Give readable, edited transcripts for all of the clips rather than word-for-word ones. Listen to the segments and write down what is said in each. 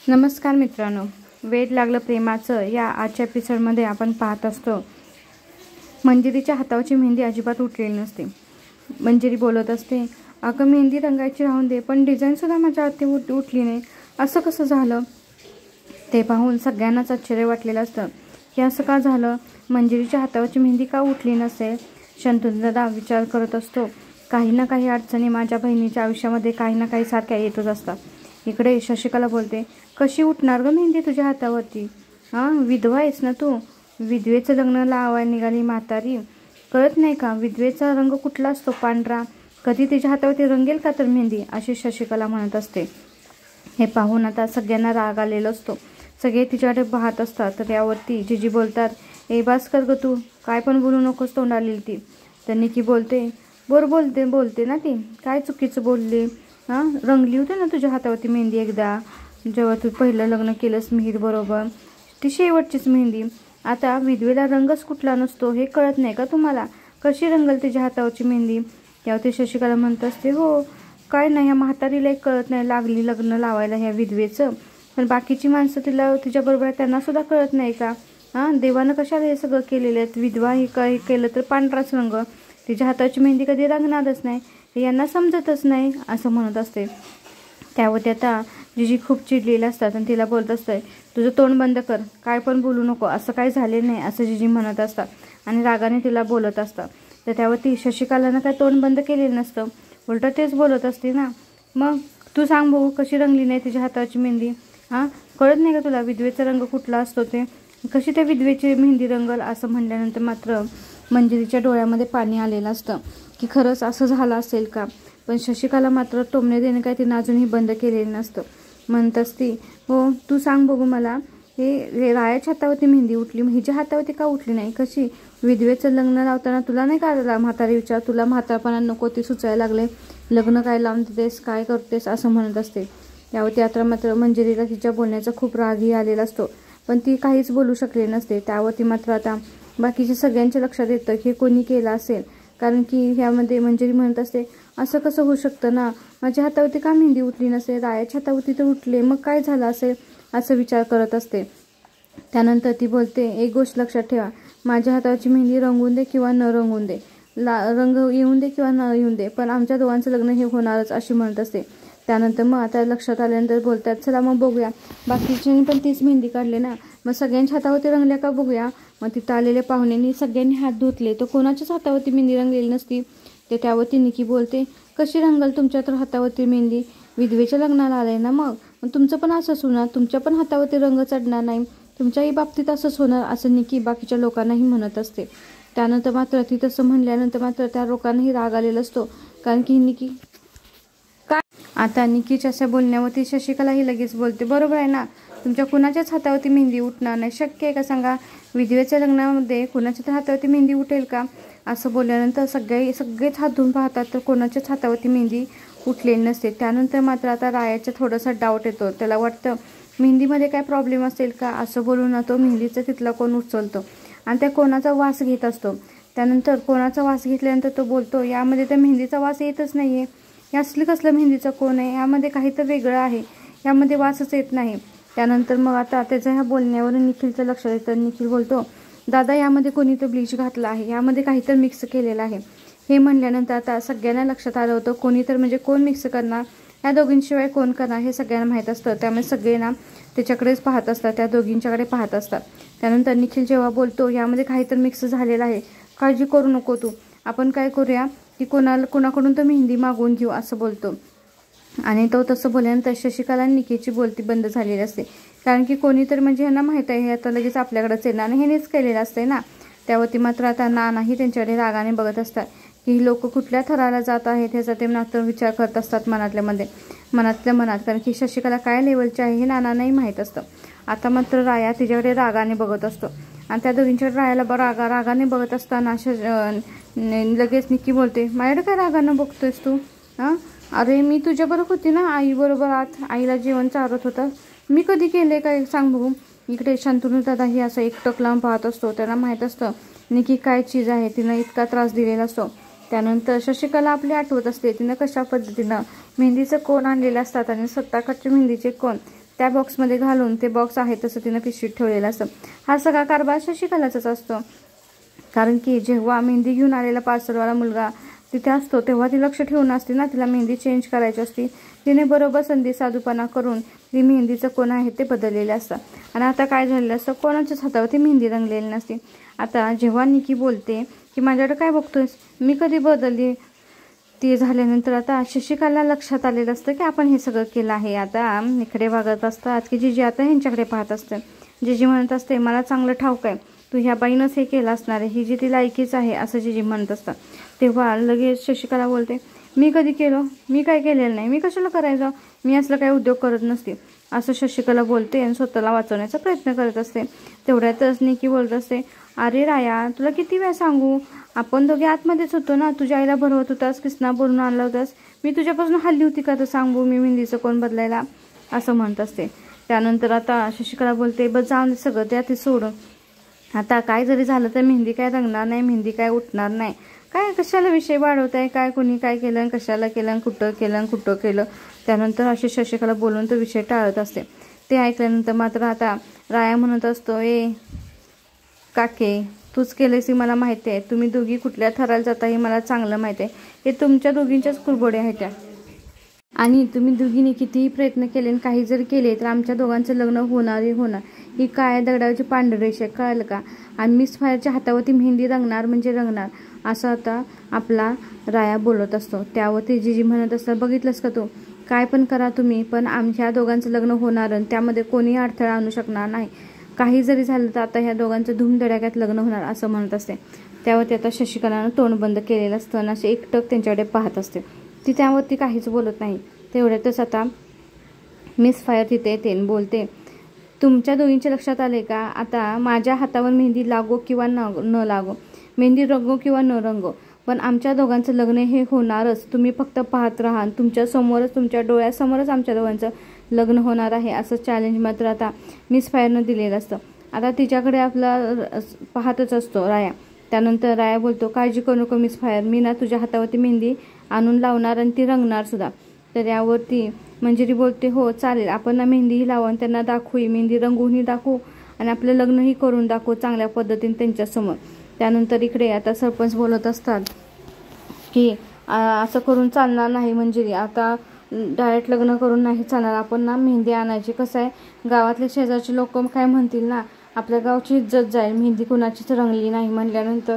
नमस्कार मित्रांनो, वेड लागलं प्रेमाचं या आजच्या एपिसोडमध्ये आपण पाहत असतो. मंजिरीच्या हातावरची मेहंदी अजिबात उठलेली नसते. मंजिरी बोलत असते, अगं मेहंदी रंगायची राहून दे, पण डिझाईनसुद्धा माझ्या हाती उठली नाही, असं कसं झालं? ते पाहून सगळ्यांनाच आश्चर्य वाटलेलं असतं की असं का झालं, मंजिरीच्या हातावरची मेहंदी का उठली नसेल. शंतनूदादा विचार करत असतो, काही ना काही अडचणी माझ्या बहिणीच्या आयुष्यामध्ये काही ना काही सारख्या येतच असतात. इकडे शशिकला बोलते, कशी उठणार गं मेहंदी तुझ्या हातावरती? विधवा आहेस ना तू, विधवेचं लग्न लावायला निघाली म्हातारी, कळत नाही का विधवेचा रंग कुठला असतो? पांढरा. कधी तिच्या हातावरती रंगेल का तर मेहंदी, अशी शशिकला म्हणत असते. हे पाहून आता सगळ्यांना राग आलेला असतो. सगळे तिच्याकडे पाहत असतात. तर यावरती जिजी बोलतात, ए बास कर गं तू, काय पण बोलू नकोस तोंड आलेली ती. तर निकी बोलते, बोलते ना ती, काय चुकीचं बोलली? रंगली होती ना तुझ्या हातावरती मेहंदी एकदा, जेव्हा तू पहिलं लग्न केलंस मिहीर बरोबर, ती शेवटचीच मेहंदी. आता विधवेला रंगच कुठला नसतो हे कळत नाही का तुम्हाला? कशी रंगल तिच्या हातावरची मेहंदी? यावरती शशिकला म्हणत असते, हो काय नाही, ह्या म्हातारीला एक कळत नाही, लागली लग्न लावायला ह्या विधवेचं, पण बाकीची माणसं तिच्याबरोबर त्यांना सुद्धा कळत नाही का? देवानं कशाला हे सगळं केलेलं आहे? विधवा हे काय केलं तर पांढराच रंग, तिच्या हाताची मेहंदी कधी रंगणारच नाही, हे यांना समजतच नाही, असं म्हणत असते. त्यावरती आता जिजी खूप चिडलेली असतात आणि तिला बोलत असते, तुझं तोंड बंद कर, काय पण बोलू नको, असं काय झाले नाही, असं जिजी म्हणत असतात आणि रागाने तिला बोलत असतात. तर त्यावरती शशिकलानं काय तोंड बंद केलेलं नसतं, उलटं तेच बोलत असते ना, मग तू सांग बघू कशी रंगली नाही तिच्या हाताची मेहंदी? कळत नाही का तुला विधवेचा रंग कुठला असतो ते? कशी त्या विधवेची मेहंदी रंगल? असं म्हणल्यानंतर मात्र मंजिरीच्या डोळ्यामध्ये पाणी आलेलं असतं की खरंच असं झालं असेल का. पण शशिकला मात्र टोमणे देणं काय तिनं अजूनही बंद केलेलं नसतं. म्हणत असती, हो तू सांग बघू मला, हे रायाच्या हातावरती मेहंदी उठली, मग हिच्या हातावरती का उठली नाही? कशी? विधवेचं लग्न लावताना तुला नाही का म्हातारी विचार, तुला म्हातारपणा नको ते सुचायला लागले, लग्न काय लावून देतेस, काय करतेस, असं म्हणत असते. त्यावरती आता मात्र मंजिरीला तिच्या बोलण्याचा खूप रागही आलेला असतो, पण ती काहीच बोलू शकली नसते. त्यावरती मात्र आता बाकीच्या सगळ्यांच्या लक्षात येतं की हे कोणी केलं असेल, कारण की ह्यामध्ये मंजिरी म्हणत असते, असं कसं होऊ शकतं ना, माझ्या हातावरती का मेहंदी उठली नसेल, रायाच्या हातावरती तर उठले, मग काय झालं असेल, असं विचार करत असते. त्यानंतर ती बोलते, एक गोष्ट लक्षात ठेवा, माझ्या हातावरची मेहंदी रंगून दे किंवा न रंगून दे, रंग येऊन दे किंवा न येऊन दे, पण आमच्या दोघांचं लग्न हे होणारच, अशी म्हणत असते. त्यानंतर मग आता लक्षात आल्यानंतर बोलतात, चला मग बघूया, बाकीच्यांनी पण तीच मेहंदी काढले ना, मग सगळ्यांच्या हातावरती रंगल्या का बघूया. मग तिथं आलेल्या पाहुण्यांनी सगळ्यांनी हात धुतले, तर कोणाच्याच हातावरती मेहंदी रंगलेली नसती. ते त्यावरती निकी बोलते, कशी रंगल तुमच्या तर हातावरती मेहंदी, विधवेच्या लग्नाला आले ना, मग तुमचं पण असंच होणार, तुमच्या पण हातावरती रंग चढणार नाही, तुमच्याही बाबतीत असंच होणार, असं निकी बाकीच्या लोकांनाही म्हणत असते. त्यानंतर मात्र ती तसं म्हणल्यानंतर मात्र त्या लोकांनाही राग आलेला असतो, कारण की निकी काय आता निकीच्या अशा बोलण्यावरती शशिकलाही लगेच बोलते, बरोबर आहे ना, तुमच्या कुणाच्याच हातावरती मेहंदी उठणार नाही, शक्य आहे का सांगा? विधवेच्या लग्नामध्ये कुणाच्या तर हातावरती मेहंदी उठेल का? असं बोलल्यानंतर सगळेच हात धुवून पाहतात, तर कोणाच्याच हातावरती मेहंदी उठलेली नसते. त्यानंतर मात्र आता रायाचा थोडासा डाऊट येतो, त्याला वाटतं मेहंदीमध्ये काय प्रॉब्लेम असेल का, असं बोलून तो मेहंदीचा तिथला कोण उचलतो आणि त्या कोणाचा वास घेत असतो. त्यानंतर कोणाचा वास घेतल्यानंतर तो बोलतो, यामध्ये तर मेहंदीचा वास येतच नाही आहे, हे असली कसलं मेहंदीचा कोण आहे, यामध्ये काही तर वेगळं आहे, यामध्ये वासच येत नाही. त्यानंतर मग आता त्याच्या ह्या बोलण्यावरून निखिलचं लक्षात येतं. निखिल बोलतो, दादा यामध्ये कोणी तर ब्लीच घातलं आहे, यामध्ये काहीतरी मिक्स केलेलं आहे. हे म्हणल्यानंतर आता सगळ्यांना लक्षात आलं होतं, कोणी तर म्हणजे कोण मिक्स करणार, या दोघींशिवाय कोण करणार हे सगळ्यांना माहीत असतं. त्यामुळे सगळे ना त्याच्याकडेच पाहत असतात, त्या दोघींच्याकडे पाहत असतात. त्यानंतर निखिल जेव्हा बोलतो, यामध्ये काहीतरी मिक्स झालेलं आहे, काळजी करू नको तू, आपण काय करूया की कोणाकडून तर मेहंदी मागवून घेऊ, असं बोलतो. आणि तो तसं बोलल्यानंतर शशिकला आणि निकीची बोलती बंद झालेली असते, कारण की कोणीतरी म्हणजे ह्यांना माहीत आहे हे आता लगेच आपल्याकडेच येणार आणि ह्यानेच केलेलं असते ना. त्यावरती मात्र आता नानाही त्यांच्याकडे रागाने बघत असतात की ही लोक कुठल्या थराला जात आहेत, ह्याचा ते मात्र विचार करत असतात मनातल्या मनात, कारण की शशिकला काय लेवलची आहे हे नानांनाही माहीत असतं. आता मात्र राया तिच्याकडे रागाने बघत असतो आणि त्या दोघींच्याकडे रायाला रागाने बघत असताना लगेच निकी बोलते, माझ्याकडे काय रागानं बघतोयस तू? अरे मी तुझ्याबरोबर होती ना आईबरोबर, आत आईला जेवण चारत होता, मी कधी केले काय सांग बघू. इकडे शंतनू दादा ही असं एकटक लावून पाहत असतो, त्यांना माहीत असतं निकी काय चीज आहे, तिनं इतका त्रास दिलेला असतो. त्यानंतर शशिकला आपली आठवत असते, तिनं कशा पद्धतीनं मेहंदीचं कोण आणलेलं असतात आणि स्वतःकडचे मेहंदीचे कोण त्या बॉक्समध्ये घालून ते बॉक्स आहे तसं तिनं पिशवीत ठेवलेलं असतं. हा सगळा कारभार शशिकलाचाच असतो. कारण की जेव्हा मेहंदी घेऊन आलेला पार्सलवाला मुलगा तिथे असतो तेव्हा ती लक्ष ठेवून असते ना, तिला मेहंदी चेंज करायची असते. तिने बरोबर संधी साधूपणा करून ती मेहंदीचं कोण आहे ते बदललेलं असतं. आणि आता काय झालेलं असतं, कोणाच्याच हातावरती मेहंदी रंगलेली नसते. आता जेव्हा निकी बोलते की माझ्याकडे काय बघतोयस, मी कधी बदलली, ते झाल्यानंतर आता शशिकला लक्षात आलेलं असतं की आपण हे सगळं केलं आहे. आता इकडे बघत असतात की जीजी आता ह्यांच्याकडे पाहत असते. जीजी म्हणत असते मला चांगलं ठाऊक आहे तू ह्या बाईनंच हे केलं असणार आहे, ही जी ती लायकीच आहे असं जीजी म्हणत असतात. तेव्हा लगेच शशिकला बोलते मी कधी केलं, मी काय केलेलं नाही, मी कशाला करायचं, मी असलं काही उद्योग करत नसते असं शशिकला बोलते आणि स्वतःला वाचवण्याचा प्रयत्न करत असते. तेवढ्यातच निकी बोलत असते अरे राया तुला किती वेळा सांगू, आपण दोघे आतमध्येच होतो ना, तुझ्या आईला भरवत होतास, किसना बोलून आणला होतास, मी तुझ्यापासून हल्ली होती का तर सांगू मी मेहंदीचं कोण बदलायला असं म्हणत असते. त्यानंतर आता शशिकला बोलते बस जाऊन सगळं त्या ते सोडून, आता काय जरी झालं तर मेहंदी काय रंगणार नाही, मेहंदी काय उठणार नाही, काय कशाला विषय वाढवताय, काय कोणी काय केलं आणि कशाला केलं आणि कुठं केलं. त्यानंतर अशी शशिकला बोलून तो विषय टाळत असते. ते ऐकल्यानंतर मात्र आता राया म्हणत असतो ए काके तूच केलेस मला माहिती आहे, तुम्ही दोघी कुठल्या थराला जाता हे मला चांगलं माहिती आहे, हे तुमच्या दोघींच्याच कुरबोड्या आहेत त्या, आणि तुम्ही दोघींनी कितीही प्रयत्न केले आणि काही जर केले तर आमच्या दोघांचं लग्न होणार. ही काय दगडावरची पांढरेश आहे कळलं का, आणि मिस फायरच्या हातावरती मेहंदी रंगणार म्हणजे रंगणार असं आता आपला राया बोलत असतो. त्यावरती जीजी म्हणत असतात बघितलंस का तू, काय पण करा तुम्ही पण आमच्या दोघांचं लग्न होणार आणि त्यामध्ये कोणी अडथळा आणू शकणार नाही, काही जरी झालं तर आता ह्या दोघांचं धूमधडाक्यात लग्न होणार असं म्हणत असते. त्यावरती आता शशिकलानं तोंड बंद केलेलं असतं आणि असे एकटक त्यांच्याकडे पाहत असते. ती त्यावरती काहीच बोलत नाही. तेवढ्यातच आता मिस फायर तिथे येते आणि बोलते तुमच्या दोघींच्या लक्षात आले का, आता माझ्या हातावर मेहंदी लागो किंवा न लागो, मेहंदी रंगो किंवा न रंगो, पण आमच्या दोघांचं लग्न हे होणारच, तुम्ही फक्त पाहत राहा, तुमच्या समोरच तुमच्या डोळ्यासमोरच आमच्या दोघांचं लग्न होणार आहे असं चॅलेंज मात्र आता मिस फायरनं दिलेलं असतं. आता तिच्याकडे आपला पाहतच असतो राया. त्यानंतर राया बोलतो काळजी करू नको मिस फायर, मी ना तुझ्या हातावरती मेहंदी आणून लावणार आणि ती रंगणार सुद्धा. तर यावरती मंजिरी बोलते हो चालेल, आपण ना मेहंदीही लावू आणि त्यांना दाखवू, मेहंदी रंगवूनही दाखवू आणि आपलं लग्नही करून दाखवू चांगल्या पद्धतीने त्यांच्यासमोर. त्यानंतर इकडे आता सरपंच बोलत असतात की असं करून चालणार नाही मंजिरी, आता डायरेक्ट लग्न करून नाही चालणार, आपण ना मेहंदी आणायची. कसं आहे गावातले शेजारचे लोक काय म्हणतील ना, आपल्या गावची इज्जत जाईल, मेहंदी कुणाचीच रंगली नाही म्हणल्यानंतर.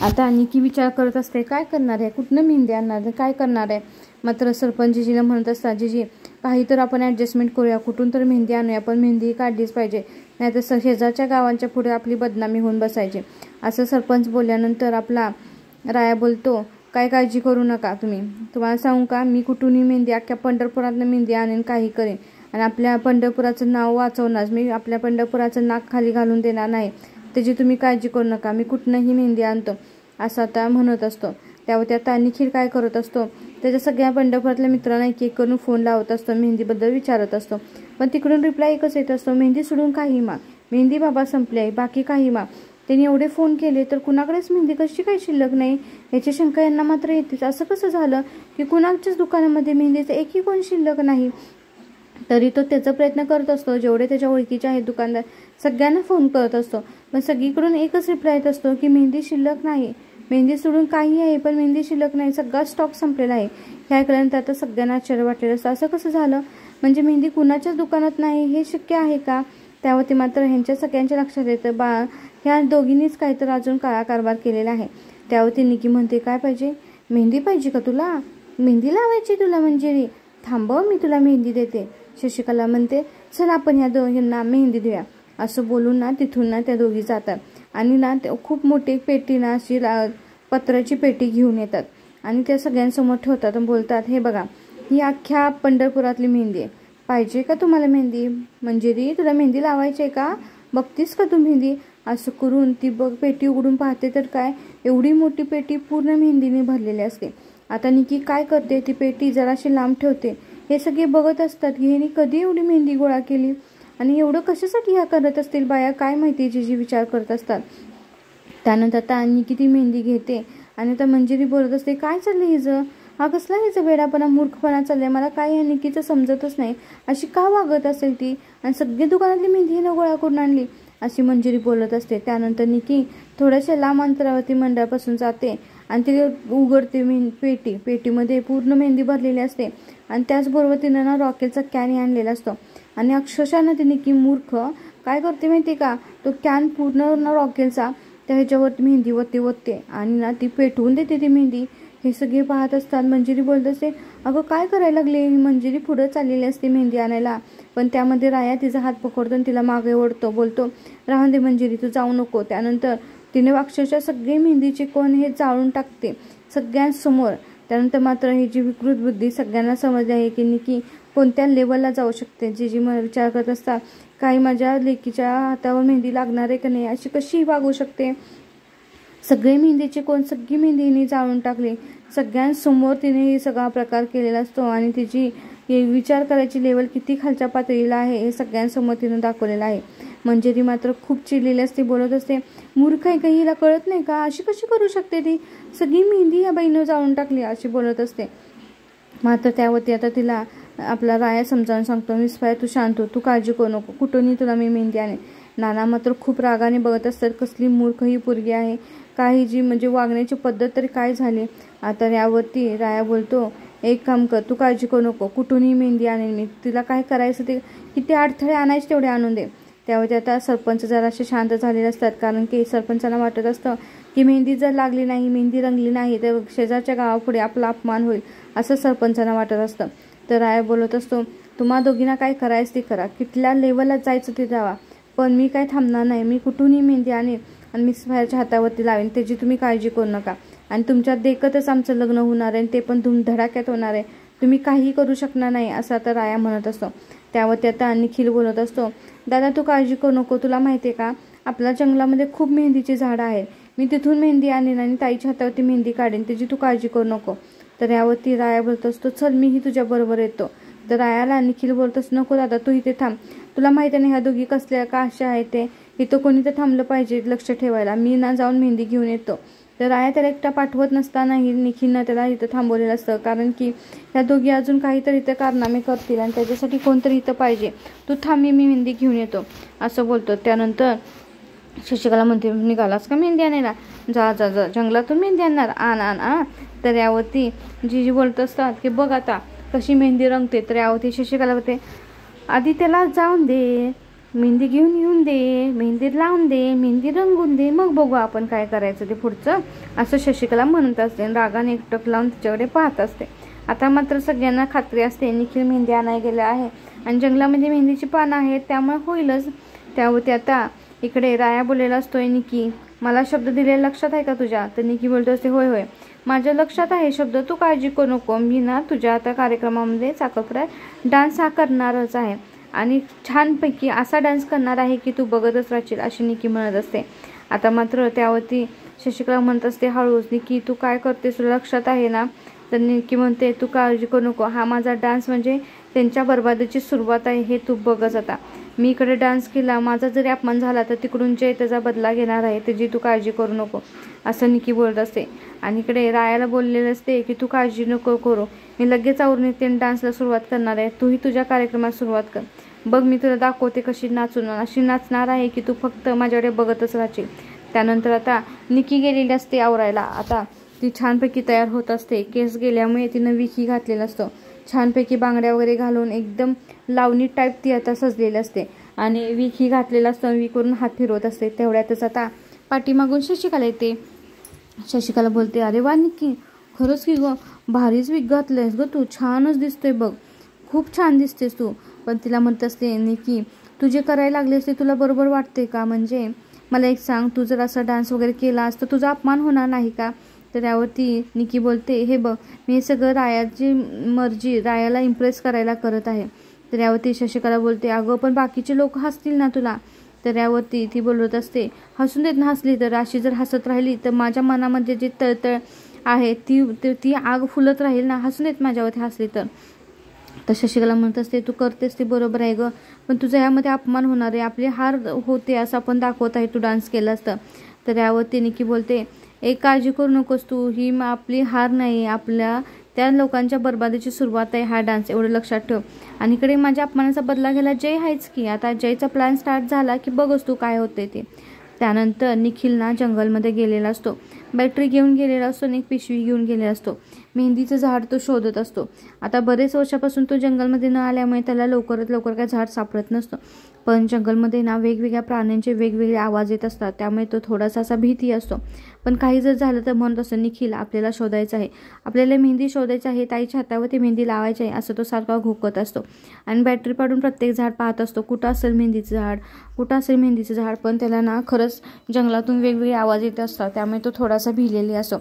आता निकी विचार करत असते काय करणार आहे, कुठनं मेहंदी आणणार आहे, काय करणार आहे. मात्र सरपंच जीजीला म्हणत असतात जीजी काही तर आपण ॲडजस्टमेंट करूया, कुठून तर मेहंदी आणूया, पण मेहंदी काढलीच पाहिजे, नाहीतर शेजारच्या गावांच्या पुढे आपली बदनामी होऊन बसायची असं सरपंच बोलल्यानंतर आपला राया बोलतो काय काळजी करू नका तुम्ही, तुम्हाला सांगू का मी कुठूनही मेहंदी अख्ख्या पंढरपुरातनं मेहंदी आणेन, काही करेन आणि आपल्या पंढरपुराचं नाव वाचवणार, मी आपल्या पंढरपुराचं नाक खाली घालून देणार नाही, त्याची तुम्ही काळजी करू नका, मी कुठनंही मेहंदी आणतो असं आता म्हणत असतो. त्यावर आता निखिल काय करत असतो, त्याच्या सगळ्या पंढरपुरातल्या मित्रांना एक एक करून फोन लावत असतो, मेहंदीबद्दल विचारत असतो, पण तिकडून रिप्लाय एकच येत असतो मेहंदी सोडून काही माग, मेहंदी बाबा संपली आहे, बाकी काही माग. त्यांनी एवढे फोन केले तर कुणाकडेच मेहंदी कशी काही शिल्लक नाही याची शंका यांना मात्र येतेच. असं कसं झालं की कुणाच्याच दुकानामध्ये मेहंदीचं एकही कोण शिल्लक नाही. तरी तो त्याचा प्रयत्न करत असतो, जेवढे त्याच्या ओळखीचे आहेत दुकानदार सगळ्यांना फोन करत असतो, पण सगळीकडून एकच रिप्लाय येत असतो की मेहंदी शिल्लक नाही, मेहंदी सोडून काही आहे पण मेहंदी शिल्लक नाही, सगळा स्टॉक संपलेला आहे. हे ऐकल्यानंतर आता सगळ्यांना आश्चर्य वाटलेलं असतं, असं कसं झालं, म्हणजे मेहंदी कुणाच्याच दुकानात नाही हे शक्य आहे का. त्यावरती मात्र ह्यांच्या सगळ्यांच्या लक्षात येतं ह्या दोघींनीच काहीतरी अजून काळा कारभार केलेला आहे. त्यावरती निकी म्हणते काय पाहिजे, मेहंदी पाहिजे का तुला, मेहंदी लावायची तुला मंजिरी, थांबव मी तुला मेहंदी देते. शशिकला म्हणते चल आपण ह्या दोघींना मेहंदी देऊया. असं बोलून ना तिथून ना त्या दोघी जातात आणि ना खूप मोठी पेटी ना अशी पत्राची पेटी घेऊन येतात आणि त्या सगळ्यांसमोर ठेवतात आणि बोलतात हे बघा ही अख्ख्या पंढरपुरातली मेहंदी आहे, पाहिजे का तुम्हाला मेहंदी, मंजिरी तुला मेहंदी लावायची आहे का, बघतीस का तू मेहंदी. असं करून ती पेटी उघडून पाहते तर काय एवढी मोठी पेटी पूर्ण मेहंदीने भरलेली असते. आता निकी काय करते, ती पेटी जराशी लांब ठेवते, हे सगळे बघत असतात की ह्यानी कधी एवढी मेहंदी गोळा केली आणि एवढं कशासाठी ह्या करत असतील बाया काय माहिती, जी विचार करत असतात. त्यानंतर आता निकी ती मेहंदी घेते आणि आता मंजिरी बोलत असते काय चाललं हिचं, हा कसला हिचा वेडापणा मूर्खपणा चाललाय, मला काय ह्या निकीचं समजतच नाही, अशी का वागत असेल ती, आणि सगळी दुकानातली मेहंदी हिनं गोळा करून आणली अशी मंजिरी बोलत असते. त्यानंतर निकी थोड्याशा लांब अंतरावरती मंडळापासून जाते आणि ती उघडते पेटीमध्ये पूर्ण मेहंदी भरलेली असते आणि त्याचबरोबर तिनं ना रॉकेलचा कॅन आणलेला असतो आणि अक्षरशः ना ती निकी मूर्ख काय करते माहिती का, तो कॅन पूर्ण ना रॉकेलचा त्या ह्याच्यावरती मेहंदी ओतते आणि ना ती पेटवून देते ती मेहंदी. हे सगळे पाहत असतात. मंजिरी बोलत असते, अगं काय करायला लागली. मंजिरी पुढं चाललेली असते मेहंदी आणायला, पण त्यामध्ये राया तिचा हात पकडतो आणि तिला मागे ओढतो, बोलतो राहून दे मंजिरी, तू जाऊ नको. त्यानंतर तिने अक्षरशः सगळे मेहंदीचे कोण हे जाळून टाकते सगळ्यांसमोर. त्यानंतर मात्र ही जी विकृत बुद्धी सगळ्यांना समजली आहे की निकी कोणत्या लेवलला जाऊ शकते. जी विचार करत असतात, काही माझ्या लेकीच्या हातावर मेहंदी लागणार आहे का नाही, अशी कशी वागू शकते. सगळे मेहंदीचे कोण सगळी मेहंदी हिने जाळून टाकली. सगळ्यांसमोर तिने सगळा प्रकार केलेला असतो आणि तिची विचार करायची लेवल किती खालच्या पातळीला आहे हे सगळ्यांसमोर तिनं दाखवलेलं आहे. मंजिरी मात्र खूप चिडलेली असते, बोलत असते, मूर्ख आहे का, हिला कळत नाही का, अशी कशी करू शकते ती, सगळी मेहंदी या बाईनं जाळून टाकली अशी बोलत असते. मात्र त्यावरती आता तिला आपला राया समजावून सांगतो, मिसफायर तू शांत हो, तू काळजी करू नको, कुठूनही तुला मी मेहंदी आणेन. नाना मात्र खूप रागाने बघत असतात, कसली मूर्ख ही पोरगी आहे, काही जी म्हणजे वागण्याची पद्धत तरी काय झाली. आता यावरती राया बोलतो, एक काम कर, तू काळजी करू नको, कुठूनही मेहंदी आणेन मी, तिला काय करायचं ते किती अडथळे आणायचे तेवढे आणून दे. त्यावरती आता सरपंच जरासे शांत झालेले असतात, कारण की सरपंचाला वाटत असतं की मेहंदी जर लागली नाही, मेहंदी रंगली नाही तर शेजारच्या गावापुढे आपला अपमान होईल असं सरपंचांना वाटत असतं. तर राया बोलत असतो, तुम्हा दोघींना काय करायचं ते करा, कुठल्या लेवलला जायचं ते जावा, पण मी काय थांबणार नाही, मी कुठूनही मेहंदी आणेन आणि मिसफायरच्या हातावरती लावेन, त्याची तुम्ही काळजी करू नका. आणि तुमच्या देखतच आमचं लग्न होणार आहे, ते पण धडाक्यात होणार आहे, तुम्ही काही करू शकणार नाही असं आता राया म्हणत असतो. त्यावरती आता निखिल बोलत असतो, दादा तू काळजी करू नको, तुला माहिती आहे का आपल्या जंगलामध्ये खूप मेहंदीची झाडं आहेत, मी तिथून मेहंदी आणेन आणि ताईच्या हातावरती मेहंदी काढेन, त्याची तू काळजी करू नको. तर यावरती राया बोलत असतो, चल मीही तुझ्याबरोबर येतो. तर रायाला निखिल बोलत असतो, नको दादा तू इथे थांब, तुला माहिती नाही ह्या दोघी कसल्या का अशा आहे ते, इथं कोणी तर थांबलं पाहिजे लक्ष ठेवायला, मी ना जाऊन मेहंदी घेऊन येतो. तर राया त्याला एकटा पाठवत नसतानाही निखिलनं त्याला इथं थांबवलेलं असतं, कारण की ह्या दोघी अजून काहीतरी इथं कारनामे करतील आणि त्याच्यासाठी कोणतरी इथं पाहिजे, तू थांब मी मेहंदी घेऊन येतो असं बोलतो. त्यानंतर शशिकला म्हणते, निघालास का मेहंदी आणायला, जा जा जा जंगलातून मेहंदी आणणार, आण. तर यावरती जी बोलत असतात की बघ आता कशी मेहंदी रंगते. तर यावरती शशिकला होते, आधी त्याला जाऊन दे, मेहंदी घेऊन येऊन दे, मेहंदी लावून दे, मेहंदी रंगून दे, मग बघू आपण काय करायचं ते पुढचं असं शशिकला म्हणत असते. रागाने एकटक लावून तिच्याकडे पाहत असते. आता मात्र सगळ्यांना खात्री असते निखिल मेहंदी आणायला गेला आहे आणि जंगलामध्ये मेहंदीची पानं आहेत त्यामुळे होईलच. त्यावरती आता इकडे राया बोललेला असतोय, निकी मला शब्द दिलेला लक्षात आहे का तुझ्या. तर निकी बोलतो असते, होय होय माझ्या लक्षात आहे शब्द, तू काळजी करू नको, मी ना तुझ्या आता कार्यक्रमामध्ये साखरपुडा डान्स हा करणारच आहे आणि छानपैकी असा डान्स करणार आहे की तू बघतच राहशील अशी निकी म्हणत असते. आता मात्र त्यावरती शशिकला म्हणत असते हळूच, निकी तू काय करतेस तुला लक्षात आहे ना. तर निकी म्हणते, तू काळजी करू नको, हा माझा डान्स म्हणजे त्यांच्या बरबादीची सुरुवात आहे हे तू बघच. आता मी इकडे डान्स केला, माझा जरी अपमान झाला तर तिकडून जे त्याचा बदला घेणार आहे त्याची तू काळजी करू नको असं निकी बोलत असते. आणि इकडे रायाला बोललेलं असते की तू काळजी नको करू, मी लगेच आवरून येते डान्सला सुरुवात करणार आहे, तूही तुझ्या कार्यक्रमात सुरुवात कर, बघ मी तुला दाखवते कशी नाचून, अशी नाचणार आहे की तू फक्त माझ्याकडे बघतच राहशील. त्यानंतर आता निकी गेलेली असते आवरायला. आता ती छानपैकी तयार होत असते, केस गेल्यामुळे तिनं विकी घातलेला असतो, छानपैकी बांगड्या वगैरे घालून एकदम लावणी टाईप ती आता सजलेली असते आणि विकी घातलेला असतो, विकून हात फिरवत असते. तेवढ्यातच आता पाठीमागून शशिकला येते. शशिकला बोलते, अरे वा निकी खरंच की गं भारीच विक घातलंयस गं तू, छानच दिसतोय बघ, खूप छान दिसतेस तू. पण तिला म्हणत असते, निकी तू जे करायला लागलेस ते तुला बरोबर वाटते का, म्हणजे मला एक सांग, तू जर असा डान्स वगैरे केलास तर तुझा अपमान होणार नाही का. तर त्यावरती निकी बोलते, हे बघ मी हे सगळं रायाची मर्जी, रायाला इम्प्रेस करायला करत आहे. तर यावरती शशिकला बोलते, अगं पण बाकीचे लोक हसतील ना तुला. तर यावरती ती बोलत असते, हसून देत ना हसली तर, अशी जर हसत राहिली तर माझ्या मनामध्ये जे तळतळ आहे ती आग फुलत राहील ना, हसून देत माझ्यावरती हसली तर. तर शशिकला म्हणत असते, तू करतेस ते बरोबर आहे गं, पण तुझा यामध्ये अपमान होणार आहे, आपली हार होते असं आपण दाखवत आहे तू डान्स केला असतं. तर यावरती निकी बोलते, एक काळजी करू नकोस तू, ही आपली हार नाही, आपल्या त्या लोकांच्या बरबादीची सुरुवात आहे हा डान्स, एवढं लक्षात ठेव. आणि इकडे माझ्या अपमानाचा बदला घ्यायला जय आहेच की. आता जयचा प्लॅन स्टार्ट झाला की बघच तू काय होते ते. त्यानंतर निखिल ना जंगलमध्ये गेलेला असतो, बॅटरी घेऊन गेलेला असतो आणि एक पिशवी घेऊन गेलेला असतो. मेहंदीचं झाड तो शोधत असतो. आता बरेच वर्षापासून तो जंगलमध्ये न आल्यामुळे त्याला लवकरात लवकर काय झाड सापडत नसतं. पण जंगलमध्ये ना वेगवेगळ्या प्राण्यांचे वेगवेगळे आवाज येत असतात, त्यामुळे तो थोडासा असा भीती असतो. पण काही जर झालं तर म्हणत असतो, निखिल आपल्याला शोधायचं आहे, आपल्याला मेहंदी शोधायची आहे, ताईच्या हातावर ती मेहंदी लावायची आहे, असं तो सारखा घोकत असतो. आणि बॅटरी पाडून प्रत्येक झाड पाहत असतो, कुठं असेल मेहंदीचं झाड, कुठं असेल मेहंदीचं झाड. पण त्याला ना खरंच जंगलातून वेगवेगळे आवाज येत असतात, त्यामुळे तो थोडासा भिलेली असतो.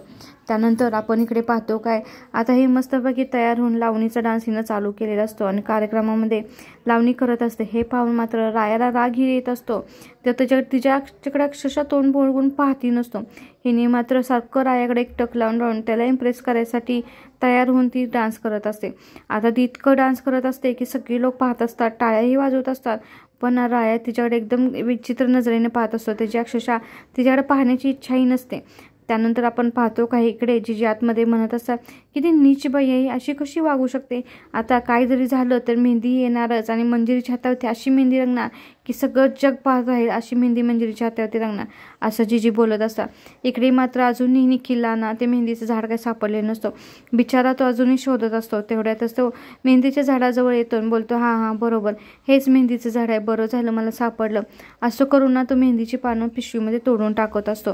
त्यानंतर आपण इकडे पाहतो काय, आता हे मस्तपैकी तयार होऊन लावणीचा डान्स हिनं चालू केलेला असतो आणि कार्यक्रमामध्ये लावणी करत असते. हे पाहून मात्र रायाला राग येत असतो. तर तिच्याकडे अक्षरशः तोंड बोळगून पाहती नसतो. हिने मात्र सारखं रायाकडे एक टक लावून राहून त्याला इम्प्रेस करायसाठी तयार होऊन ती डान्स करत असते. आता ती इतकं डान्स करत असते की सगळे लोक पाहत असतात, टाळ्याही वाजवत असतात. पण राया तिच्याकडे एकदम विचित्र नजरेने पाहत असतो. त्याची अक्षरशः तिच्याकडे पाहण्याची इच्छाही नसते. त्यानंतर आपण पाहतो काही इकडे जिजी आतमध्ये म्हणत असतात की ती नीच बाई आहे, अशी कशी वागू शकते. आता काय जरी झालं तर मेहंदी येणारच आणि मंजिरीच्या हातावरती अशी मेहंदी रंगणार की सगळं जग पाहत आहे, अशी मेहंदी मंजिरीच्या हातावरती रंगणार, असं जिजी बोलत असतात. इकडे मात्र अजूनही निखिलला ना ते मेहंदीचं झाड काही सापडले नसतं. बिचारा तो अजूनही शोधत असतो. तेवढ्यातच तो मेहंदीच्या झाडाजवळ येतो आणि बोलतो, हां बरोबर, हेच मेहंदीचं झाड आहे, बरं झालं मला सापडलं. असं करून ना तो मेहंदीची पानं पिशवीमध्ये तोडून टाकत असतो.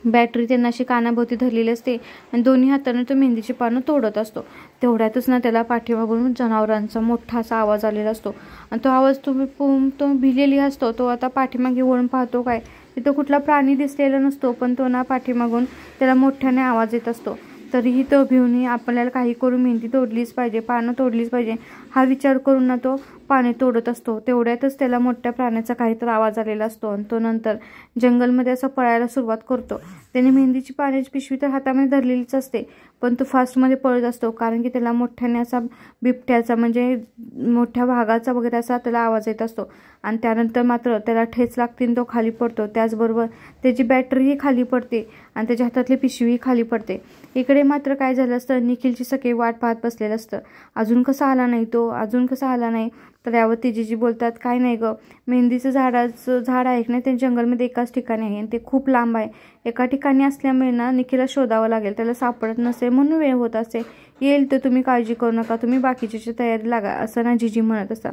बॅटरी त्यांना अशी कानाभोवती धरलेली असते आणि दोन्ही हाताने तो मेहंदीची पानं तोडत असतो. तेवढ्यातच ना त्याला पाठीमागून जनावरांचा मोठा असा आवाज आलेला असतो आणि तो आवाज तो भिलेली असतो. तो आता पाठीमागे वळून पाहतो काय, तिथं कुठला प्राणी दिसलेला नसतो, पण तो ना पाठीमागून त्याला मोठ्याने आवाज येत असतो. तरीही तो भिवून आपल्याला काही करून मेहंदी तोडलीच पाहिजे, पानं तोडलीच पाहिजे हा विचार करून ना तो पाने तोडत असतो. तेवढ्यातच त्याला मोठ्या प्राण्याचा काहीतरी आवाज आलेला असतो आणि तो नंतर जंगलमध्ये असं पळायला सुरुवात करतो. त्याने मेहंदीची पाण्याची पिशवी तर हातामध्ये धरलेलीच असते, पण तो फास्टमध्ये पळत असतो, कारण की त्याला मोठ्याने असा बिबट्याचा म्हणजे मोठ्या वाघाचा वगैरे असा त्याला आवाज येत असतो. आणि त्यानंतर मात्र त्याला ठेच लागते, तो खाली पडतो. त्याचबरोबर त्याची बॅटरीही खाली पडते आणि त्याच्या हातातली पिशवीही खाली पडते. इकडे मात्र काय झालं असतं, निखिलची सगळी वाट पाहत बसलेलं असतं. अजून कसा आला नाही तो, अजून कसा आला नाही. तर यावरती जिजी बोलतात, काय नाही गं, मेहंदीचं झाड आहे ना ते जंगलमध्ये एकाच ठिकाणी आहे आणि ते खूप लांब आहे. एका ठिकाणी असल्यामुळे ना निखिलला शोधावं लागेल, त्याला सापडत नसेल म्हणून वेळ होत असेल. येईल तर तुम्ही काळजी करू नका, तुम्ही बाकीची तयारी लागा, असं ना जिजी म्हणत असतात.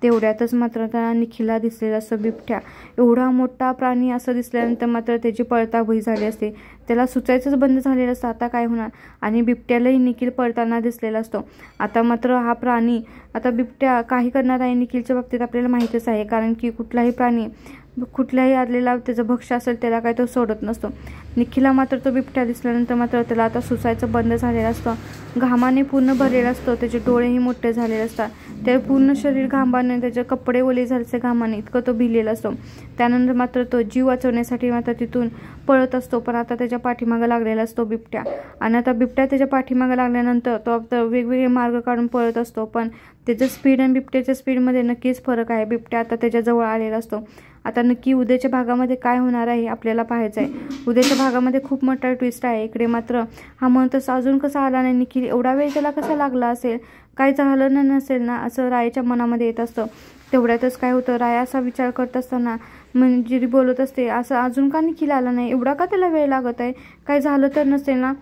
तेवढ्यातच मात्र त्याला निखिलला दिसलेला असं बिबट्या, एवढा मोठा प्राणी असं दिसल्यानंतर मात्र त्याची पळता भुई झाली असते. त्याला सुचायचंच बंद झालेलं असतं, आता काय होणार. आणि बिबट्यालाही निखिल पळताना दिसलेला असतो. आता मात्र हा प्राणी, आता बिबट्या काही करणार आहे निखिलच्या बाबतीत आपल्याला माहीतच आहे, कारण की कुठलाही प्राणी कुठल्याही आलेला त्याचं भक्ष्य असेल त्याला काही तो सोडत नसतो. निखिलला मात्र तो बिबट्या दिसल्यानंतर मात्र त्याला आता सुसायचं बंद झालेलं असतं. घामाने पूर्ण भरलेला असतो, त्याचे डोळेही मोठे झालेले असतात, त्याचे पूर्ण शरीर घामाने, त्याचे कपडे ओले झालेचे घामाने, इतकं तो भिलेला असतो. त्यानंतर मात्र तो जीव वाचवण्यासाठी मात्र तिथून पळत असतो, पण आता त्याच्या पाठीमागं लागलेला असतो बिबट्या. आणि आता बिबट्या त्याच्या पाठीमागं लागल्यानंतर तो आता वेगवेगळे मार्ग काढून पळत असतो, पण त्याचं स्पीड आणि बिबट्याच्या स्पीडमध्ये नक्कीच फरक आहे. बिबट्या आता त्याच्याजवळ आलेला असतो. आता नक्की उद्याच्या भागामध्ये काय होणार आहे आपल्याला पाहायचं आहे. उद्याच्या भागामध्ये खूप मोठा ट्विस्ट आहे. इकडे मात्र हा म्हणतोस अजून कसा आला नाही निखिल, एवढा वेळ त्याला कसा लागला असेल, काय झालं नसेल ना, असं रायाच्या मनामध्ये येत असतं. तेवढ्यातच काय होतं, राया असा विचार करत असताना मंजिरी बोलत असते, असं अजून का निखिल आला नाही, एवढा का त्याला वेळ लागत आहे, काय झालं तर नसेल ना.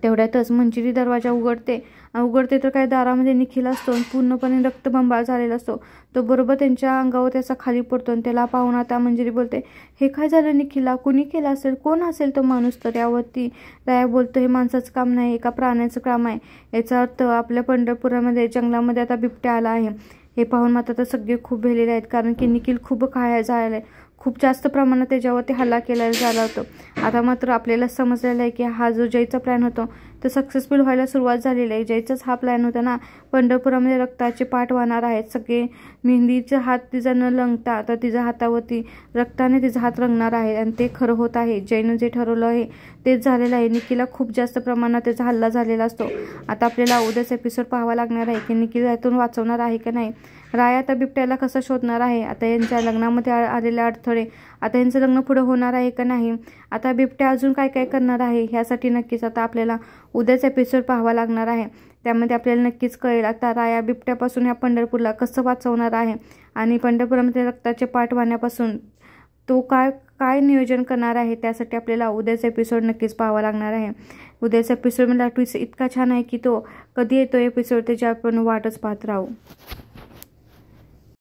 तेवढ्यातच मंजिरी दरवाजा उघडते तर काय दारामध्ये निखिल असतो, पूर्णपणे रक्तबंबाळ झालेला असतो. तो बरोबर त्यांच्या अंगावर त्याचा खाली पडतो आणि त्याला पाहून आता मंजिरी बोलते, हे काय झालं निखिलला, कुणी केलं असेल, कोण असेल तो माणूस. तर यावरती राया बोलतो, हे माणसाचं काम नाही, एका प्राण्याचं काम आहे. याचा अर्थ आपल्या पंढरपुरामध्ये जंगलामध्ये आता बिबट्या आला आहे. हे पाहून मात्र आता सगळे खूप भेलेले आहेत, कारण की निखिल खूप झालेला आहे, खूप जास्त प्रमाणात त्याच्यावरती हल्ला केला झाला होता. आता मात्र आपल्याला समजलेलं आहे की हा जो जयचा प्लॅन होता तो सक्सेसफुल व्हायला सुरुवात झालेली आहे. जयचाच हा प्लॅन होता ना, पंढरपुरामध्ये रक्ताचे पाठ वाहणार आहेत सगळे. मेहंदीचा हात तिचा न रंगता तर तिच्या हातावरती रक्ताने तिचा हात रंगणार आहे आणि ते खरं होत आहे. जयनं जे ठरवलं आहे तेच झालेलं आहे. निखिलला खूप जास्त प्रमाणात त्याचा हल्ला झालेला असतो. आता आपल्याला उद्याच एपिसोड पाहावा लागणार आहे की निखिल यातून वाचवणार आहे की नाही. राया आता बिबट्याला कसं शोधणार आहे, आता यांच्या लग्नामध्ये आलेले अडथळे, आता यांचं लग्न पुढे होणार आहे का नाही, आता बिबट्या अजून काय काय करणार आहे, ह्यासाठी नक्कीच आता आपल्याला उद्याच एपिसोड पाहावा लागणार आहे. त्यामध्ये आपल्याला नक्कीच कळेल आता राया बिबट्यापासून ह्या पंढरपूरला कसं वाचवणार आहे आणि पंढरपुरामध्ये रक्ताचे पाठ वाहण्यापासून तो काय नियोजन करणार आहे. त्यासाठी आपल्याला उद्याचा एपिसोड नक्कीच पाहावा लागणार आहे. उद्याचा एपिसोडमधला ट्विस्ट इतका छान आहे की तो कधी येतो एपिसोड त्याची आपण वाटच पाहत राहू.